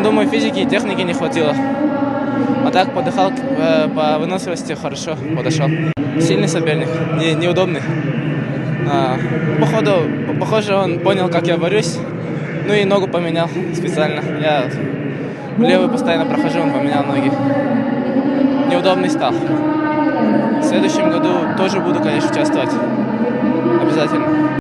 думаю, физики и техники не хватило. А так подыхал, по выносливости хорошо подошел. Сильный соперник, неудобный. Походу, похоже, он понял, как я борюсь. Ну и ногу поменял специально. Я в левую постоянно прохожу, он поменял ноги. Неудобный стал. В следующем году тоже буду, конечно, участвовать. Обязательно.